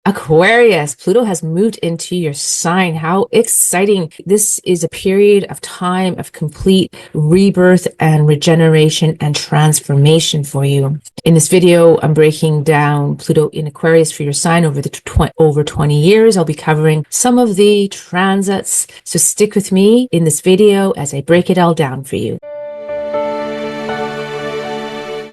Aquarius, Pluto has moved into your sign. How exciting. This is a period of time of complete rebirth and regeneration and transformation for you. In this video, I'm breaking down Pluto in Aquarius for your sign over over 20 years. I'll be covering some of the transits. So stick with me in this video as I break it all down for you.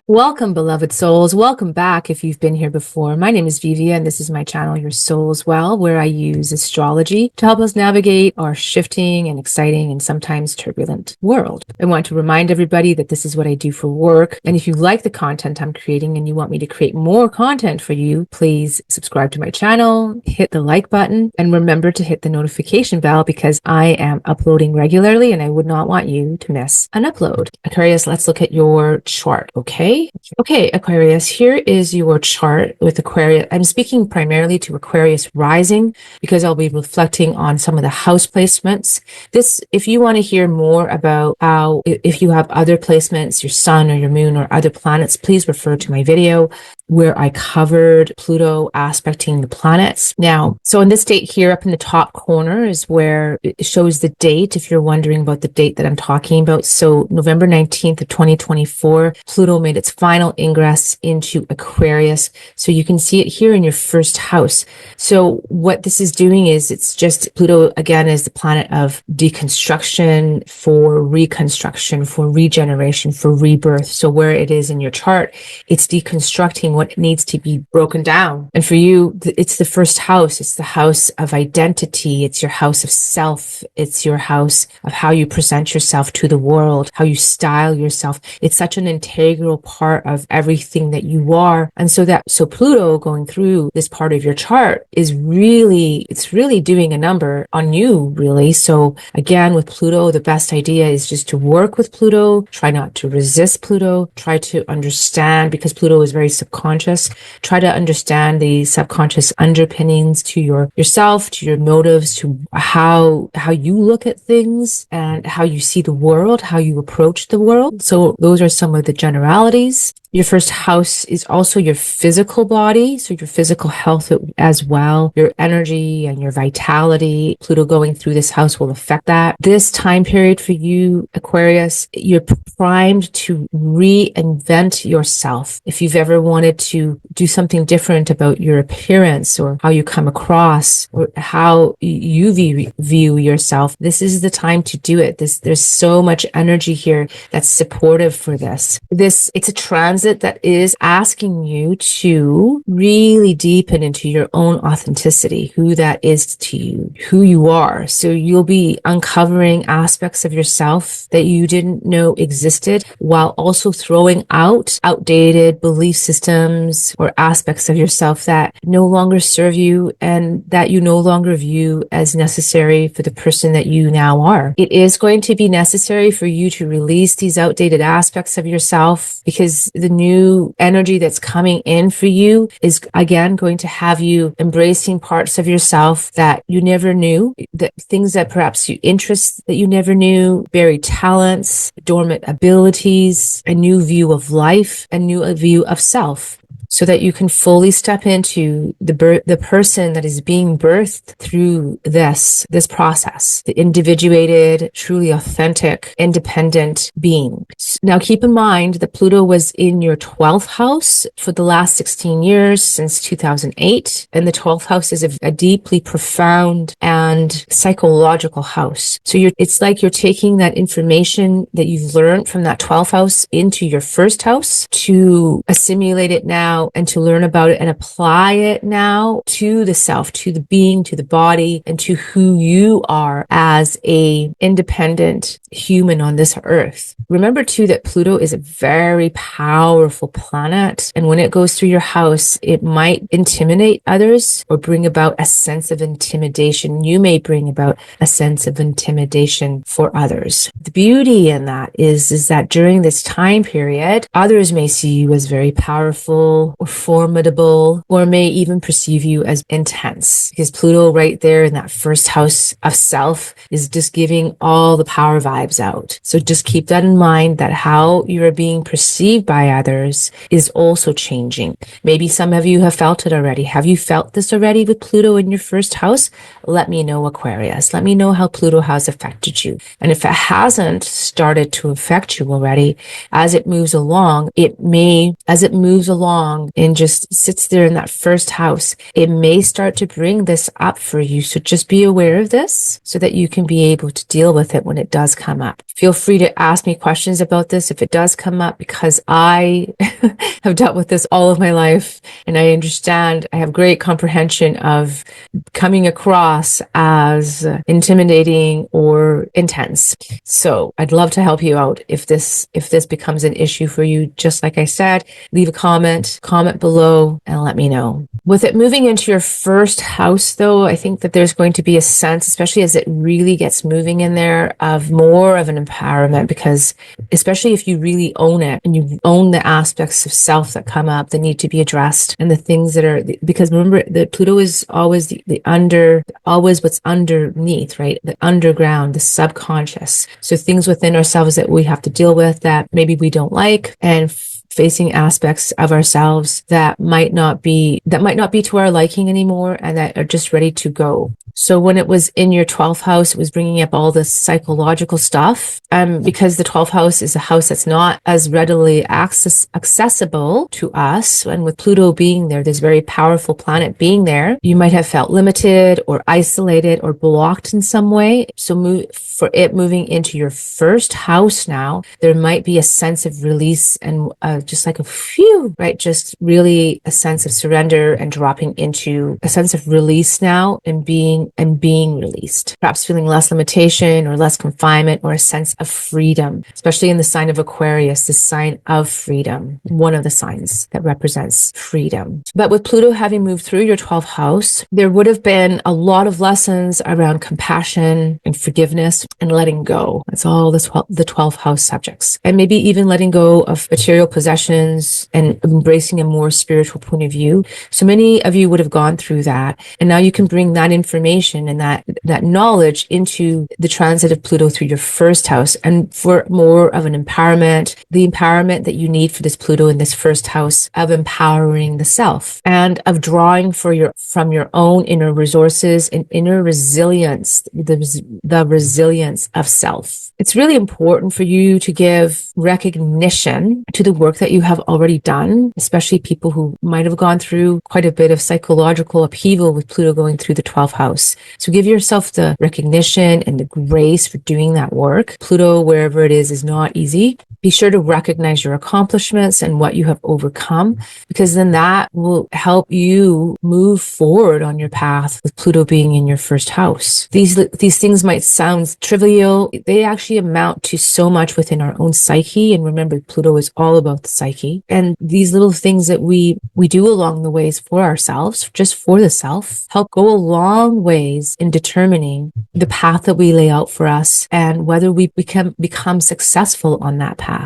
Welcome, beloved souls. Welcome back if you've been here before. My name is Vivía, and this is my channel, Your Soul as Well, where I use astrology to help us navigate our shifting and exciting and sometimes turbulent world. I want to remind everybody that this is what I do for work. And if you like the content I'm creating and you want me to create more content for you, please subscribe to my channel, hit the like button, and remember to hit the notification bell because I am uploading regularly and I would not want you to miss an upload. Aquarius, let's look at your chart, okay? Okay, Aquarius, here is your chart with Aquarius. I'm speaking primarily to Aquarius Rising because I'll be reflecting on some of the house placements. If you want to hear more about how, if you have other placements, your sun or your moon or other planets, please refer to my video where I covered Pluto aspecting the planets. Now, so in this date here up in the top corner is where it shows the date, if you're wondering about the date that I'm talking about. So November 19th of 2024, Pluto made its final ingress into Aquarius. So you can see it here in your first house. So what this is doing is it's just Pluto again is the planet of deconstruction, for reconstruction, for regeneration, for rebirth. So where it is in your chart, it's deconstructing what needs to be broken down. And for you, it's the first house. It's the house of identity. It's your house of self. It's your house of how you present yourself to the world, how you style yourself. It's such an integral part of everything that you are. And so Pluto going through this part of your chart is really doing a number on you, really. So again, with Pluto, the best idea is just to work with Pluto, try not to resist Pluto, try to understand, because Pluto is very subconscious. Try to understand the subconscious underpinnings to yourself, to your motives, to how you look at things and how you see the world, how you approach the world. So those are some of the generalities. Your first house is also your physical body, so your physical health as well, your energy and your vitality. Pluto going through this house will affect that. This time period for you, Aquarius, you're primed to reinvent yourself. If you've ever wanted to do something different about your appearance or how you come across or how you view yourself, this is the time to do it. There's so much energy here that's supportive for this. It's a transit that is asking you to really deepen into your own authenticity, who that is to you, who you are. So you'll be uncovering aspects of yourself that you didn't know existed, while also throwing out outdated belief systems or aspects of yourself that no longer serve you and that you no longer view as necessary for the person that you now are. It is going to be necessary for you to release these outdated aspects of yourself because the new energy that's coming in for you is again going to have you embracing parts of yourself that you never knew, that things that perhaps you interests that you never knew, buried talents, dormant abilities, a new view of life, a new view of self, so that you can fully step into the person that is being birthed through this process, the individuated, truly authentic, independent being. Now, keep in mind that Pluto was in your 12th house for the last 16 years, since 2008. And the 12th house is a deeply profound and psychological house. So it's like you're taking that information that you've learned from that 12th house into your first house to assimilate it now and to learn about it and apply it now to the self, to the being, to the body, and to who you are as a independent human on this earth. Remember too that Pluto is a very powerful planet, and when it goes through your house, it might intimidate others or bring about a sense of intimidation. You may bring about a sense of intimidation for others. The beauty in that is that during this time period, others may see you as very powerful, powerful or formidable, or may even perceive you as intense, because Pluto right there in that first house of self is just giving all the power vibes out. So just keep that in mind, that how you are being perceived by others is also changing. Maybe some of you have felt it already. Have you felt this already with Pluto in your first house? Let me know, Aquarius. Let me know how Pluto has affected you. And if it hasn't started to affect you already, as it moves along, as it moves along and just sits there in that first house, it may start to bring this up for you. So just be aware of this so that you can be able to deal with it when it does come up. Feel free to ask me questions about this if it does come up, because I have dealt with this all of my life, and I understand. I have great comprehension of coming across as intimidating or intense. So I'd love to help you out if this becomes an issue for you. Just like I said, leave a comment below and let me know. With it moving into your first house, though, I think that there's going to be a sense, especially as it really gets moving in there, of more of an empowerment, because especially if you really own it and you own the aspects of self that come up that need to be addressed, and the things that are, because remember that Pluto is always always what's underneath, right? The underground, the subconscious. So things within ourselves that we have to deal with that maybe we don't like, and facing aspects of ourselves that might not be to our liking anymore, and that are just ready to go. So when it was in your 12th house, it was bringing up all this psychological stuff. Because the 12th house is a house that's not as readily accessible to us. And with Pluto being there, this very powerful planet being there, you might have felt limited or isolated or blocked in some way. So moving into your first house now, there might be a sense of release and just like a phew, right? Just really a sense of surrender and dropping into a sense of release now, and being released. Perhaps feeling less limitation or less confinement, or a sense of freedom, especially in the sign of Aquarius, the sign of freedom, one of the signs that represents freedom. But with Pluto having moved through your 12th house, there would have been a lot of lessons around compassion and forgiveness and letting go. That's all the 12th house subjects. And maybe even letting go of material possessions and embracing a more spiritual point of view. So many of you would have gone through that. And now you can bring that information and that knowledge into the transit of Pluto through your first house, and for more of an empowerment, the empowerment that you need for this Pluto in this first house of empowering the self, and of drawing from your own inner resources and inner resilience, the resilience of self. It's really important for you to give recognition to the work that you have already done, especially people who might have gone through quite a bit of psychological upheaval with Pluto going through the 12th house. So give yourself the recognition and the grace for doing that work. Pluto, wherever it is not easy. Be sure to recognize your accomplishments and what you have overcome, because then that will help you move forward on your path with Pluto being in your first house. These things might sound trivial. They actually amount to so much within our own psyche. And remember, Pluto is all about the psyche. And these little things that we do along the ways for ourselves, just for the self, help go a long ways in determining the path that we lay out for us and whether we become successful on that path.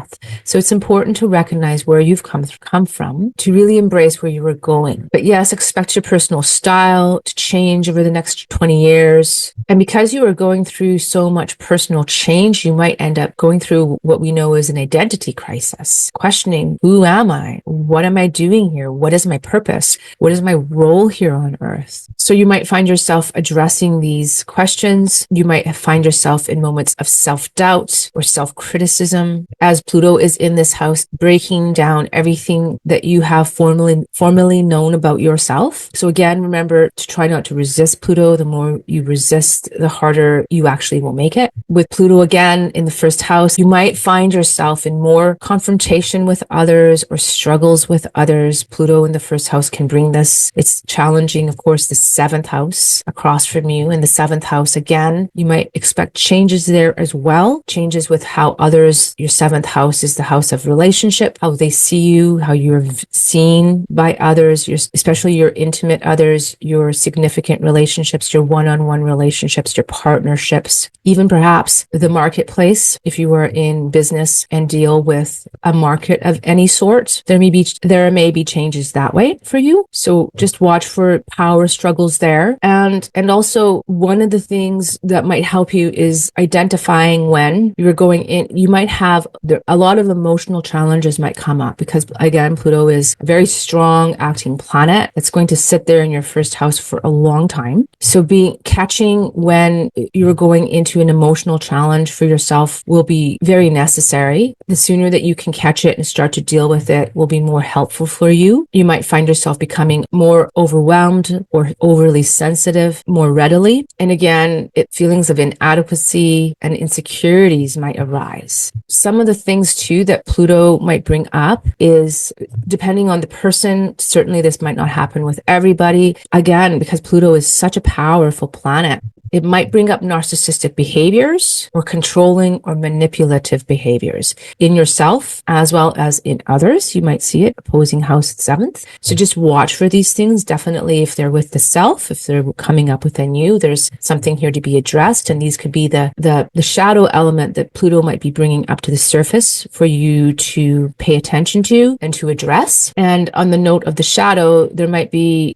So it's important to recognize where you've come from, to really embrace where you were going. But yes, expect your personal style to change over the next 20 years. And because you are going through so much personal change, you might end up going through what we know as an identity crisis, questioning, who am I? What am I doing here? What is my purpose? What is my role here on earth? So you might find yourself addressing these questions. You might find yourself in moments of self-doubt or self-criticism, as Pluto is in this house, breaking down everything that you have formerly known about yourself. So again, remember to try not to resist Pluto. The more you resist, the harder you actually will make it. With Pluto again in the first house, you might find yourself in more confrontation with others or struggles with others. Pluto in the first house can bring this. It's challenging, of course, the 7th house across from you. In the 7th house, again, you might expect changes there as well. Changes with how others, your 7th house is the house of relationship, how they see you, how you're seen by others, especially your intimate others, your significant relationships, your one-on-one relationships, your partnerships, even perhaps the marketplace, if you are in business and deal with a market of any sort, there may be changes that way for you. So just watch for power struggles there. And also one of the things that might help you is identifying when you're going in. You might have a lot of emotional challenges might come up because, again, Pluto is a very strong acting planet that's going to sit there in your first house for a long time. So catching when you're going into an emotional challenge for yourself will be very necessary. The sooner that you can catch it and start to deal with it will be more helpful for you. You might find yourself becoming more overwhelmed or overly sensitive more readily. And again, feelings of inadequacy and insecurities might arise. Some of the things too that Pluto might bring up is, depending on the person, certainly this might not happen with everybody. Again, because Pluto is such a powerful planet, it might bring up narcissistic behaviors or controlling or manipulative behaviors in yourself as well as in others. You might see it opposing house 7th. So just watch for these things. Definitely if they're with the self, if they're coming up within you, there's something here to be addressed. And these could be the shadow element that Pluto might be bringing up to the surface for you to pay attention to and to address. And on the note of the shadow, there might be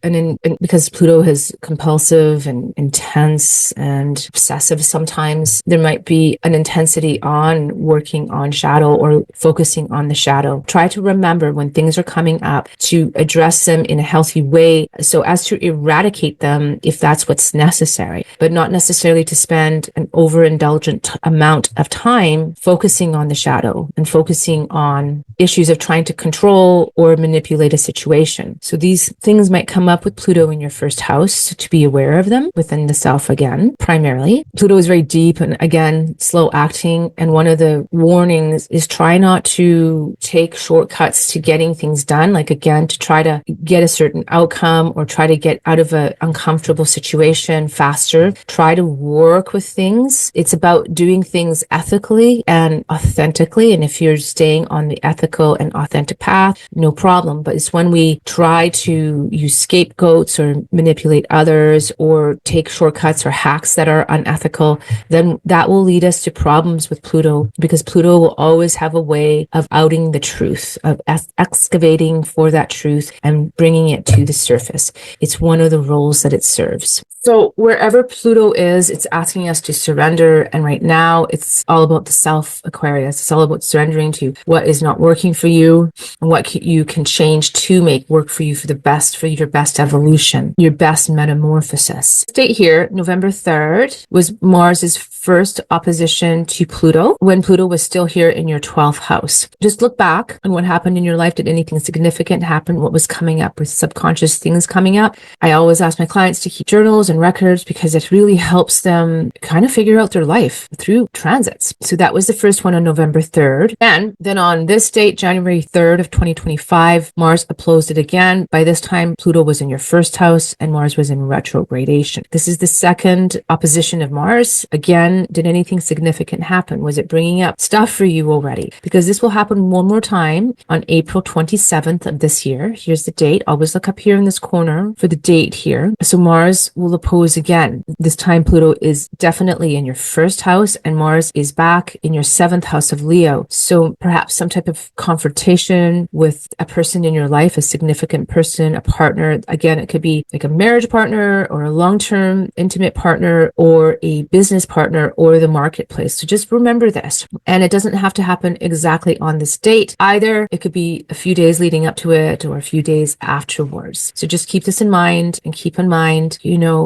because Pluto is compulsive and intense and obsessive sometimes, there might be an intensity on working on shadow or focusing on the shadow. Try to remember when things are coming up to address them in a healthy way so as to eradicate them if that's what's necessary, but not necessarily to spend an overindulgent amount of time focusing on the shadow and focusing on issues of trying to control or manipulate a situation. So these things might come up with Pluto in your first house, to be aware of them within the self again. Primarily, Pluto is very deep and again, slow acting. And one of the warnings is try not to take shortcuts to getting things done. Like again, to try to get a certain outcome or try to get out of an uncomfortable situation faster. Try to work with things. It's about doing things ethically and authentically. And if you're staying on the ethical and authentic path, no problem. But it's when we try to use scapegoats or manipulate others or take shortcuts or hacks that are unethical, then that will lead us to problems with Pluto, because Pluto will always have a way of outing the truth, of excavating for that truth and bringing it to the surface. It's one of the roles that it serves. So wherever Pluto is, it's asking us to surrender. And right now it's all about the self, Aquarius. It's all about surrendering to what is not working for you and what you can change to make work for you for your best evolution, your best metamorphosis. Date here, November 3rd, was Mars's first opposition to Pluto when Pluto was still here in your 12th house. Just look back on what happened in your life. Did anything significant happen? What was coming up? With subconscious things coming up? I always ask my clients to keep journals and records because it really helps them kind of figure out their life through transits. So that was the first one on November 3rd. And then on this date, January 3rd of 2025, Mars opposed it again. By this time, Pluto was in your first house and Mars was in retrogradation. This is the second opposition of Mars. Again, did anything significant happen? Was it bringing up stuff for you already? Because this will happen one more time on April 27th of this year. Here's the date. Always look up here in this corner for the date here. So Mars will oppose again. This time Pluto is definitely in your first house and Mars is back in your 7th house of Leo. So perhaps some type of confrontation with a person in your life, a significant person, a partner. Again, it could be like a marriage partner or a long-term intimate partner or a business partner or the marketplace. So just remember this. And it doesn't have to happen exactly on this date either. It could be a few days leading up to it or a few days afterwards. So just keep this in mind and keep in mind,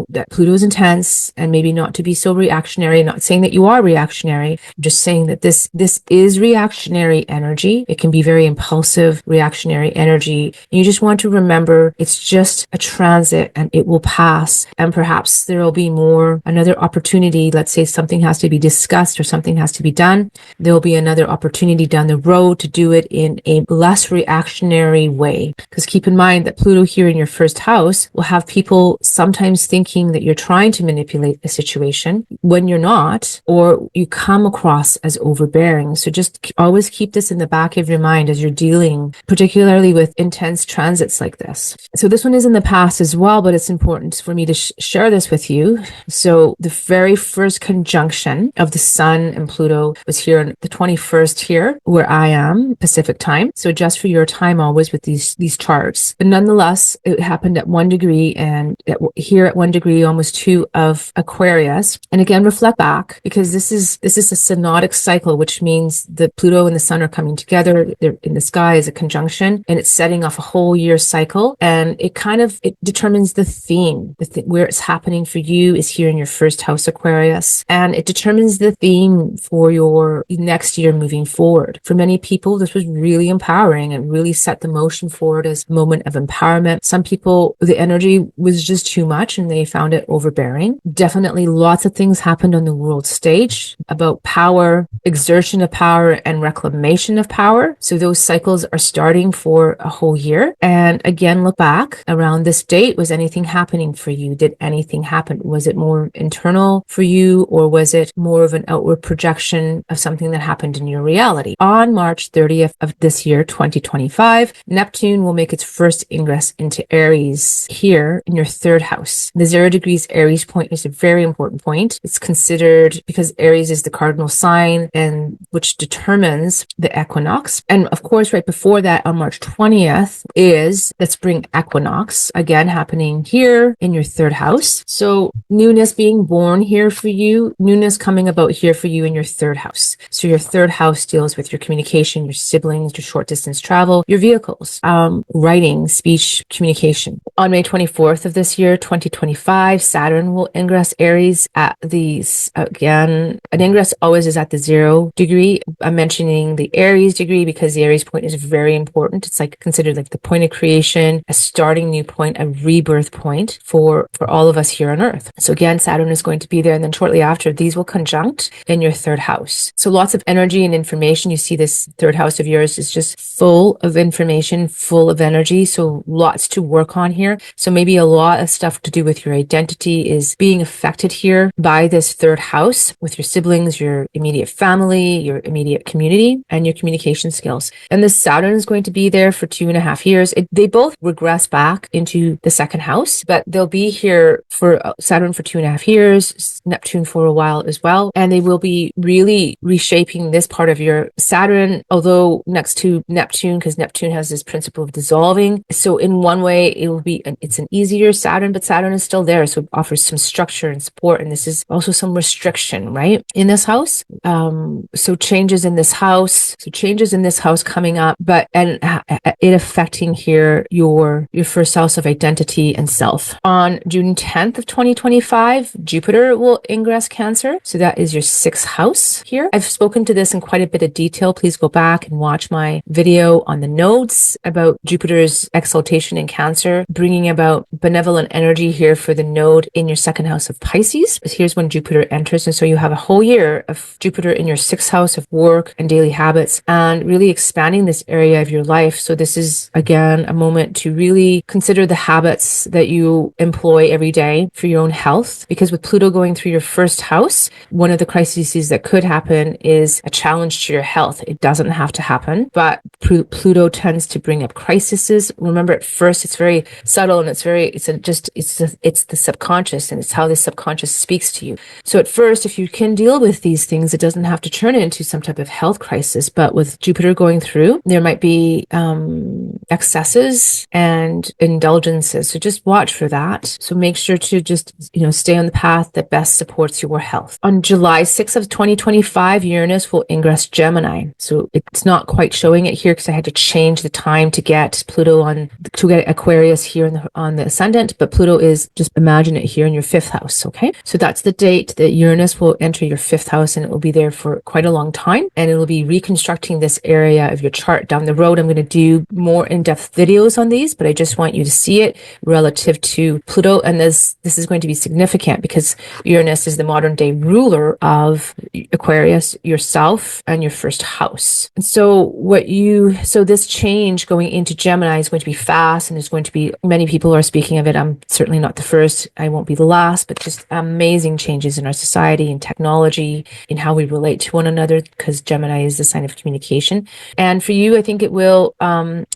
that Pluto is intense and maybe not to be so reactionary. Not saying that you are reactionary. I'm just saying that this is reactionary energy. It can be very impulsive, reactionary energy. And you just want to remember it's just a transit and it will pass. And perhaps there will be another opportunity. Let's say something has to be discussed or something has to be done. There will be another opportunity down the road to do it in a less reactionary way. Because keep in mind that Pluto here in your first house will have people sometimes thinking that you're trying to manipulate a situation when you're not, or you come across as overbearing. So just always keep this in the back of of your mind as you're dealing particularly with intense transits like this. So this one is in the past as well, but it's important for me to share this with you. So the very first conjunction of the Sun and Pluto was here on the 21st here, where I am, Pacific time. So adjust for your time always with these charts. But nonetheless, it happened at 1 degree, and here at 1 degree, almost 2 of Aquarius. And again, reflect back, because this is a synodic cycle, which means the Pluto and the Sun are coming together. They're in the sky as a conjunction, and it's setting off a whole year cycle. And it determines the theme. Where it's happening for you is here in your first house, Aquarius. And it determines the theme for your next year moving forward. For many people, this was really empowering and really set the motion forward as a moment of empowerment. Some people, the energy was just too much and they found it overbearing. Definitely lots of things happened on the world stage about power, exertion of power, and reclamation of power. So those cycles are starting for a whole year. And again, look back around this date. Was anything happening for you? Did anything happen? Was it more internal for you, or was it more of an outward projection of something that happened in your reality? On March 30th of this year, 2025, Neptune will make its first ingress into Aries here in your third house. The 0 degrees Aries point is a very important point. It's considered because Aries is the cardinal sign and which determines the equinox. And of course, right before that on March 20th is the spring equinox, again happening here in your third house. So newness being born here for you, newness coming about here for you in your third house. So your third house deals with your communication, your siblings, your short distance travel, your vehicles, writing, speech, communication. On May 24th of this year, 2025, Saturn will ingress Aries at again, an ingress always is at the 0 degree. I'm mentioning the Aries degree because the Aries point is very important. It's like considered like the point of creation, a starting new point, a rebirth point for all of us here on Earth. So again, Saturn is going to be there. And then shortly after, these will conjunct in your third house. So lots of energy and information. You see this third house of yours is just full of information, full of energy. So lots to work on here. So maybe a lot of stuff to do with your identity is being affected here by this third house with your siblings, your immediate family, your immediate community, and your communication skills. And the Saturn is going to be there for 2.5 years. They both regress back into the second house, but they'll be here for Saturn for 2.5 years, Neptune for a while as well. And they will be really reshaping this part of your Saturn, although next to Neptune, because Neptune has this principle of dissolving. So in one way, it's an easier Saturn, but Saturn is still there. So it offers some structure and support. And this is also some restriction, right? In this house. So changes in this house. So changes in this house coming up, and it affecting here your first house of identity and self. On June 10th of 2025, Jupiter will ingress Cancer. So that is your 6th house here. I've spoken to this in quite a bit of detail. Please go back and watch my video on the nodes about Jupiter's exaltation in Cancer, bringing about benevolent energy here for the node in your 2nd house of Pisces. Here's when Jupiter enters. And so you have a whole year of Jupiter in your 6th house of work and daily habits and really expanding this area of your life. So this is, again, a moment to really consider the habits that you employ every day for your own health. Because with Pluto going through your 1st house, one of the crises that could happen is a challenge to your health. It doesn't have to happen, but Pluto tends to bring up crises. Remember, at first, it's very subtle and it's the subconscious, and it's how the subconscious speaks to you. So at first, if you can deal with these things, it doesn't have to turn into some type of health crisis. But with Jupiter going through, there might be excesses and indulgences. So just watch for that. So make sure to just, stay on the path that best supports your health. On July 6th of 2025, Uranus will ingress Gemini. So it's not quite showing it here because I had to change the time to get Aquarius here on the ascendant, but Pluto is, just imagine it here in your 5th house. Okay. So that's the date that Uranus will enter your 5th house, and it will be there for quite a long time. And it will be reconstructing this area of your chart down the road. I'm going to do more in-depth videos on these, but I just want you to see it relative to Pluto. And this is going to be significant because Uranus is the modern day ruler of Aquarius, yourself, and your 1st house. And so this change going into Gemini is going to be fast, and there's going to be, many people are speaking of it. I'm certainly not the first. I won't be the last, but just amazing changes in our society and technology, in how we relate to one another, because Gemini is the sign of communication. in. And for you, I think it will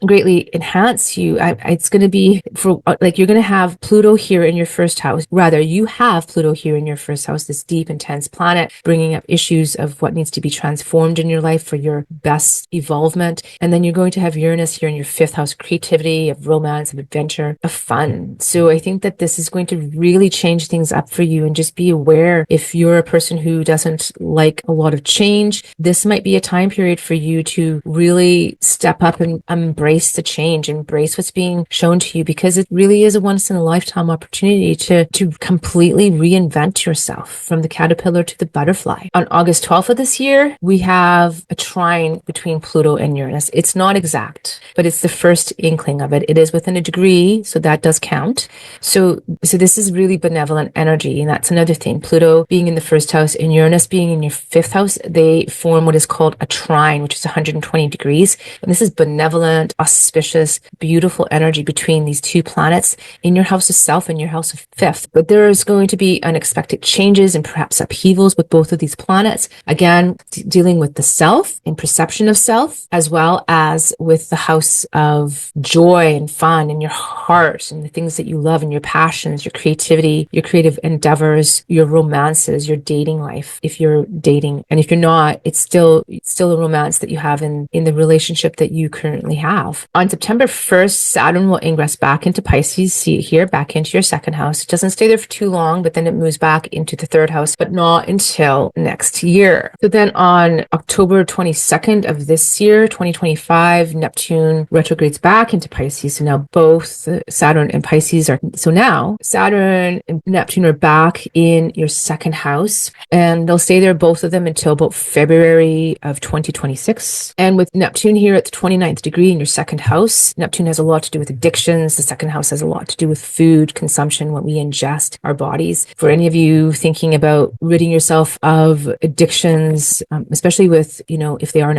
greatly enhance you. It's going to be for like, you're going to have Pluto here in your first house. Rather, you have Pluto here in your first house, this deep, intense planet, bringing up issues of what needs to be transformed in your life for your best evolvement. And then you're going to have Uranus here in your fifth house, creativity, of romance, of adventure, of fun. So I think that this is going to really change things up for you. And just be aware, if you're a person who doesn't like a lot of change, this might be a time period for you to really step up and embrace the change, embrace what's being shown to you, because it really is a once in a lifetime opportunity to completely reinvent yourself from the caterpillar to the butterfly. On August 12th of this year, we have a trine between Pluto and Uranus. It's not exact, but it's the first inkling of it. It is within a degree, so that does count. So this is really benevolent energy, and that's another thing. Pluto being in the first house and Uranus being in your fifth house, they form what is called a trine, which is 120 degrees. And this is benevolent, auspicious, beautiful energy between these two planets in your house of self and your house of fifth. But there is going to be unexpected changes and perhaps upheavals with both of these planets. Again, dealing with the self and perception of self, as well as with the house of joy and fun and your heart and the things that you love and your passions, your creativity, your creative endeavors, your romances, your dating life. If you're dating, and if you're not, it's still a romance that you have in the relationship that you currently have. On September 1st, Saturn will ingress back into Pisces. See it here, back into your second house. It doesn't stay there for too long, but then it moves back into the third house, but not until next year. So then on October 22nd of this year, 2025, Neptune retrogrades back into Pisces. So now both Saturn and Pisces are, so now Saturn and Neptune are back in your second house, and they'll stay there, both of them, until about February of 2026. And with Neptune here at the 29th degree in your second house, Neptune has a lot to do with addictions. The second house has a lot to do with food consumption, what we ingest, our bodies. For any of you thinking about ridding yourself of addictions, especially with, if they are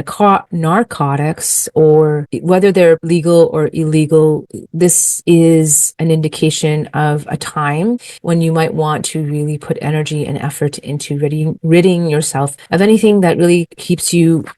narcotics, or whether they're legal or illegal, this is an indication of a time when you might want to really put energy and effort into ridding yourself of anything that really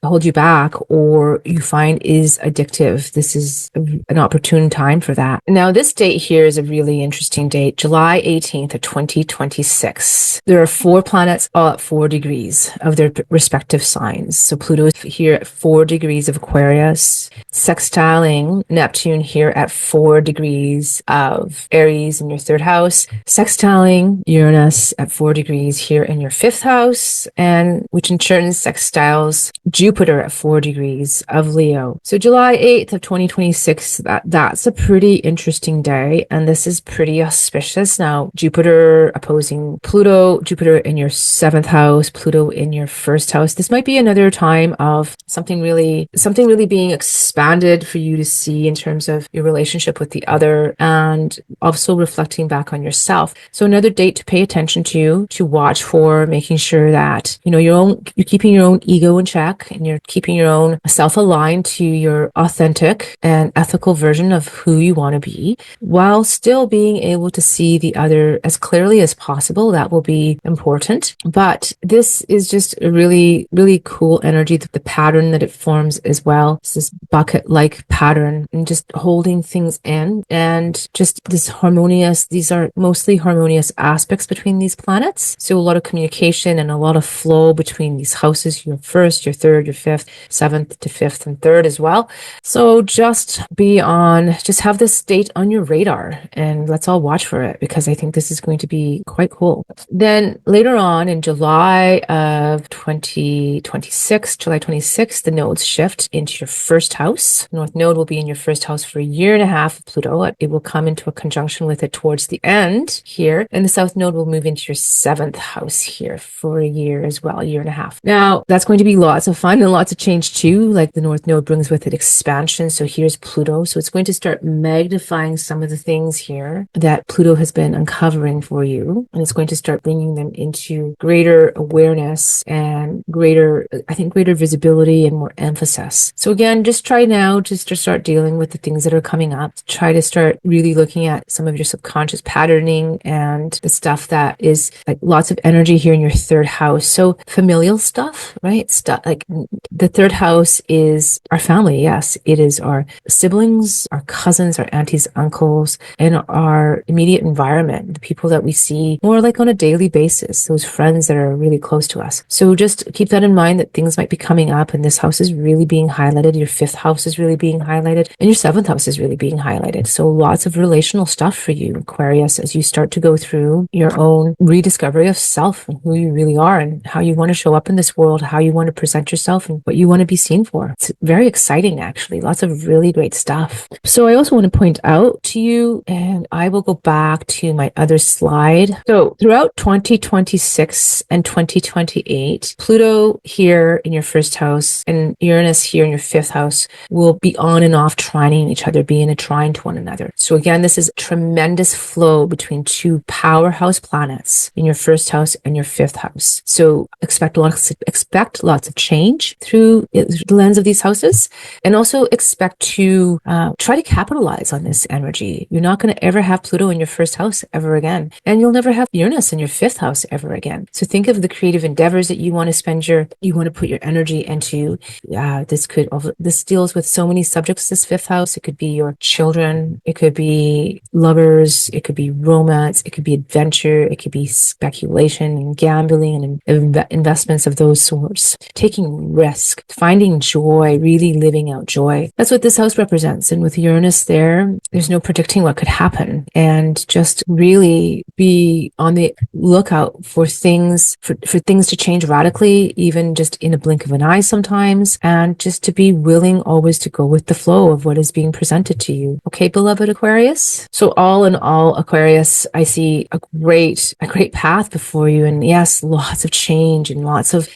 holds you back, or you find is addictive. This is an opportune time for that. Now, this date here is a really interesting date, July 18th of 2026. There are 4 planets all at 4 degrees of their respective signs. So Pluto is here at 4 degrees of Aquarius, sextiling Neptune here at 4 degrees of Aries in your third house, sextiling Uranus at 4 degrees here in your fifth house, and which in turn sextiles Jupiter at 4 degrees of Leo. So July 8th of 2026, that's a pretty interesting day, and this is pretty auspicious. Now, Jupiter opposing Pluto, Jupiter in your 7th house, Pluto in your 1st house. This might be another time of something really being expanded for you to see in terms of your relationship with the other, and also reflecting back on yourself. So another date to pay attention to watch for, making sure that you're keeping your own ego in check, and you're keeping your own self aligned to your authentic and ethical version of who you want to be, while still being able to see the other as clearly as possible. That will be important. But this is just a really, really cool energy, the pattern that it forms as well. It's this bucket-like pattern, and just holding things in, and just these are mostly harmonious aspects between these planets. So a lot of communication and a lot of flow between these houses, your first, your third, your fifth, 7th to 5th and 3rd as well. So just have this date on your radar, and let's all watch for it, because I think this is going to be quite cool. Then later on in July of 2026, July 26th, the nodes shift into your first house. North node will be in your first house for a year and a half of Pluto. It will come into a conjunction with it towards the end here, and the south node will move into your 7th house here for a year as well, a year and a half. Now, that's going to be lots of fun and lots of change too. Like, the north node brings with it expansion. So here's Pluto. So it's going to start magnifying some of the things here that Pluto has been uncovering for you, and it's going to start bringing them into greater awareness and greater visibility and more emphasis. So again, just try now just to start dealing with the things that are coming up. Try to start really looking at some of your subconscious patterning and the stuff that is like lots of energy here in your 3rd house. So familial stuff, right? Stuff like the 3rd third house is our family. Yes, it is our siblings, our cousins, our aunties, uncles, and our immediate environment, the people that we see more like on a daily basis, those friends that are really close to us. So just keep that in mind, that things might be coming up, and this house is really being highlighted. Your fifth house is really being highlighted, and your seventh house is really being highlighted. So lots of relational stuff for you, Aquarius, as you start to go through your own rediscovery of self and who you really are and how you want to show up in this world, how you want to present yourself and what you want to be seen for. It's very exciting, actually. Lots of really great stuff. So I also want to point out to you, and I will go back to my other slide. So throughout 2026 and 2028, Pluto here in your first house and Uranus here in your fifth house will be on and off trining each other, being a trine to one another. So again, this is tremendous flow between two powerhouse planets in your first house and your fifth house. So expect lots of change through the lens of these houses, and also expect to try to capitalize on this energy. You're not going to ever have Pluto in your first house ever again, and you'll never have Uranus in your fifth house ever again. So think of the creative endeavors that you want to put your energy into. This deals with so many subjects. This fifth house, it could be your children, it could be lovers, it could be romance, it could be adventure, it could be speculation and gambling and investments of those sorts. Taking risk, finding joy, really living out joy. That's what this house represents. And with Uranus there's no predicting what could happen, and just really be on the lookout for things to change radically, even just in a blink of an eye sometimes, and just to be willing always to go with the flow of what is being presented to you. Okay, beloved Aquarius? So all in all, Aquarius, I see a great path before you. And yes, lots of change and lots of,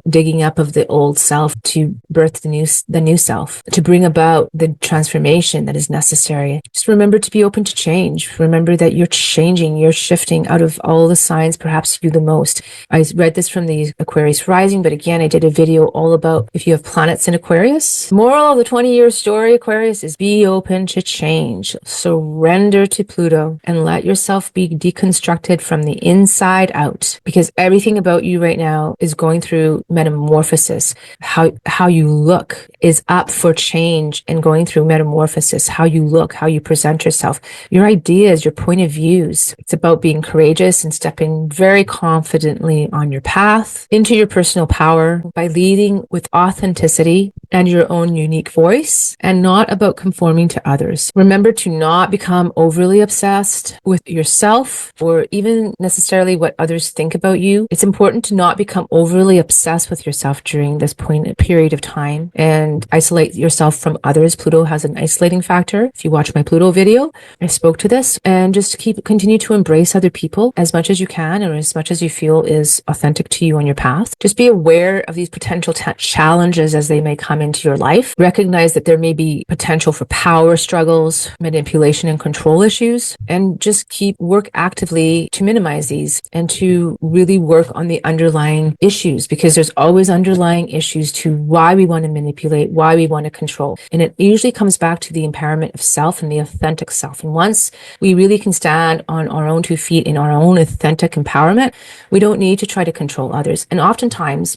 digging up of the old self to birth the new self, to bring about the transformation that is necessary. Just remember to be open to change. Remember that you're changing, you're shifting. Out of all the signs, perhaps you the most. I read this from the Aquarius Rising, but again, I did a video all about if you have planets in Aquarius. Moral of the 20-year story, Aquarius, is be open to change. Surrender to Pluto and let yourself be deconstructed from the inside out, because everything about you right now is going through metamorphosis. How you look is up for change and going through metamorphosis. How you look, how you present yourself, your ideas, your point of views. It's about being courageous and stepping very confidently on your path into your personal power by leading with authenticity and your own unique voice, and not about conforming to others. Remember to not become overly obsessed with yourself or even necessarily what others think about you. It's important to not become overly obsessed with yourself during this period of time and isolate yourself from others. Pluto has an isolating factor. If you watch my Pluto video, I spoke to this. And just continue to embrace other people as much as you can, or as much as you feel is authentic to you on your path. Just be aware of these potential challenges as they may come into your life. Recognize that there may be potential for power struggles, manipulation and control issues, and just work actively to minimize these and to really work on the underlying issues, because there's always underlying issues to why we want to manipulate, why we want to control. And it usually comes back to the empowerment of self and the authentic self. And once we really can stand on our own 2 feet in our own authentic empowerment, we don't need to try to control others. And oftentimes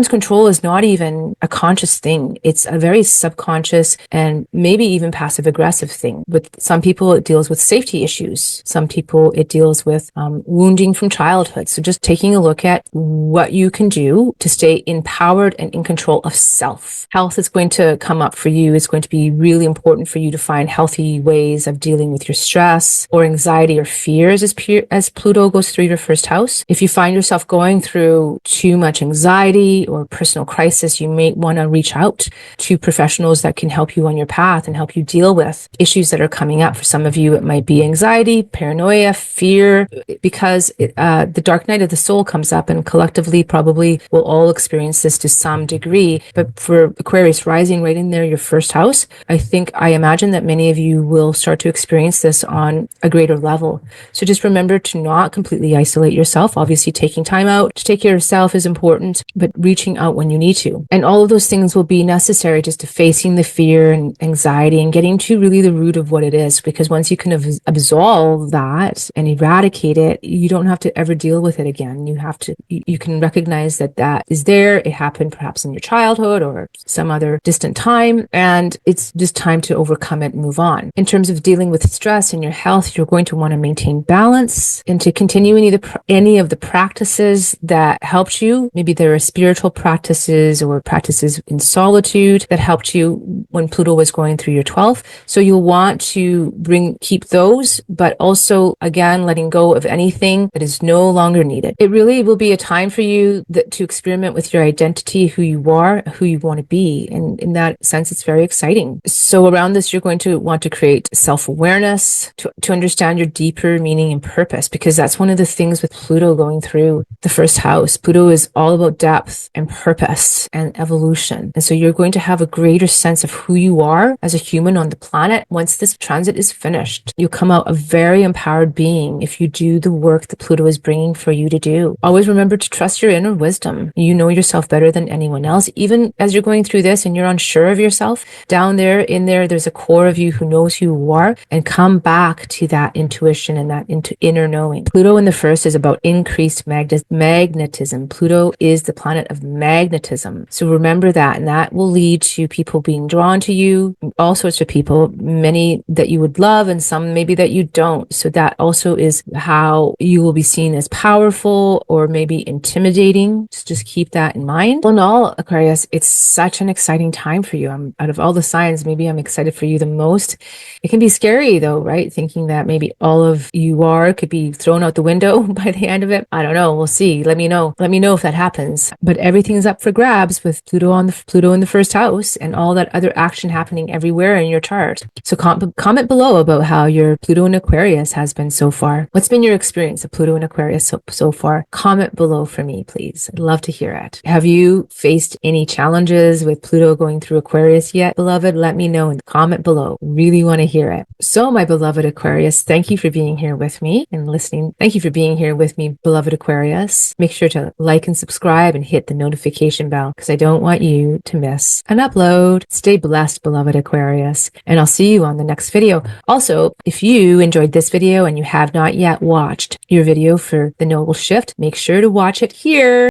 control is not even a conscious thing. It's a very subconscious and maybe even passive aggressive thing. With some people, it deals with safety issues. Some people, it deals with wounding from childhood. So just taking a look at what you can do to stay empowered and in control of self. Health is going to come up for you. It's going to be really important for you to find healthy ways of dealing with your stress or anxiety or fears as Pluto goes through your first house. If you find yourself going through too much anxiety or personal crisis, you may want to reach out to professionals that can help you on your path and help you deal with issues that are coming up. For some of you, it might be anxiety, paranoia, fear, because the dark night of the soul comes up, and collectively probably we'll all experience this to some degree. But for Aquarius rising right in there, your first house, I imagine that many of you will start to experience this on a greater level. So just remember to not completely isolate yourself. Obviously, taking time out to take care of yourself is important, but reaching out when you need to. And all of those things will be necessary just to facing the fear and anxiety and getting to really the root of what it is. Because once you can absolve that and eradicate it, you don't have to ever deal with it again. You can recognize that is there. It happened happened perhaps in your childhood or some other distant time, and it's just time to overcome it and move on. In terms of dealing with stress and your health, you're going to want to maintain balance and to continue any of the practices that helped you. Maybe there are spiritual practices or practices in solitude that helped you when Pluto was going through your 12th. So you'll want to keep those, but also again, letting go of anything that is no longer needed. It really will be a time for you to experiment with your identity, who you are, who you want to be. And in that sense, it's very exciting. So around this, you're going to want to create self-awareness to understand your deeper meaning and purpose, because that's one of the things with Pluto going through the first house. Pluto is all about depth and purpose and evolution. And so you're going to have a greater sense of who you are as a human on the planet. Once this transit is finished, you'll come out a very empowered being if you do the work that Pluto is bringing for you to do. Always remember to trust your inner wisdom. You know yourself better than anyone else. Even as you're going through this and you're unsure of yourself, down there, there's a core of you who knows who you are, and come back to that intuition and that inner knowing. Pluto in the first is about increased magnetism. Pluto is the planet of magnetism. So remember that, and that will lead to people being drawn to you, all sorts of people, many that you would love and some maybe that you don't. So that also is how you will be seen as powerful or maybe intimidating. Just keep that in mind. All in all, Aquarius, it's such an exciting time for you. Out of all the signs, maybe I'm excited for you the most. It can be scary though, right? Thinking that maybe all of you could be thrown out the window by the end of it. I don't know. We'll see. Let me know if that happens. But everything's up for grabs with Pluto in the first house and all that other action happening everywhere in your chart. So comment below about how your Pluto in Aquarius has been so far. What's been your experience of Pluto in Aquarius so far? Comment below for me, please. I'd love to hear it. Have you faced any challenges with Pluto going through Aquarius yet, beloved? Let me know in the comment below. Really want to hear it. So my beloved Aquarius, thank you for being here with me and listening. Thank you for being here with me, beloved Aquarius. Make sure to like and subscribe and hit the notification bell because I don't want you to miss an upload. Stay blessed, beloved Aquarius, and I'll see you on the next video. Also, if you enjoyed this video and you have not yet watched your video for the nodal shift, make sure to watch it here.